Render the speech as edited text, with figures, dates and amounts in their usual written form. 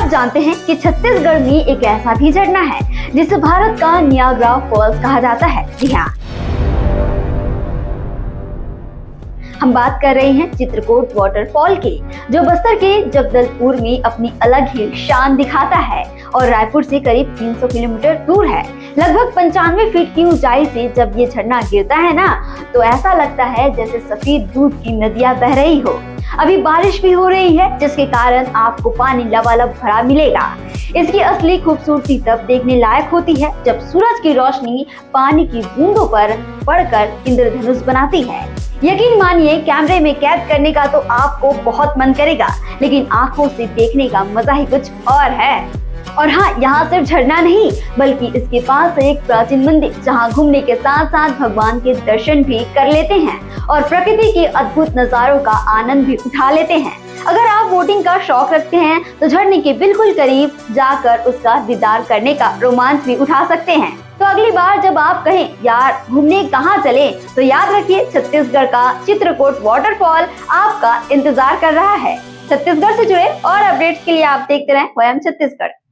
आप जानते हैं कि छत्तीसगढ़ में एक ऐसा भी झरना है जिसे भारत का नियाग्रा फॉल्स कहा जाता है। जी हाँ, हम बात कर रहे हैं चित्रकोट वाटरफॉल की, जो बस्तर के जगदलपुर में अपनी अलग ही शान दिखाता है और रायपुर से करीब 300 किलोमीटर दूर है। लगभग 95 फीट की ऊंचाई से जब ये झरना गिरता है ना, तो ऐसा लगता है जैसे सफेद दूध की नदियां बह रही हो। अभी बारिश भी हो रही है, जिसके कारण आपको पानी लबालब भरा मिलेगा। इसकी असली खूबसूरती तब देखने लायक होती है जब सूरज की रोशनी पानी की बूंदों पर पड़कर इंद्रधनुष बनाती है। यकीन मानिए, कैमरे में कैद करने का तो आपको बहुत मन करेगा, लेकिन आंखों से देखने का मजा ही कुछ और है। और हाँ, यहाँ सिर्फ झरना नहीं, बल्कि इसके पास है एक प्राचीन मंदिर, जहाँ घूमने के साथ साथ भगवान के दर्शन भी कर लेते हैं और प्रकृति के अद्भुत नजारों का आनंद भी उठा लेते हैं। अगर आप बोटिंग का शौक रखते हैं तो झरने के बिल्कुल करीब जाकर उसका दीदार करने का रोमांच भी उठा सकते हैं। तो अगली बार जब आप कहें यार घूमने कहाँ चलें, तो याद रखिए छत्तीसगढ़ का चित्रकोट वाटरफॉल आपका इंतजार कर रहा है। छत्तीसगढ़ से जुड़े और अपडेट्स के लिए आप देखते रहें वयम छत्तीसगढ़।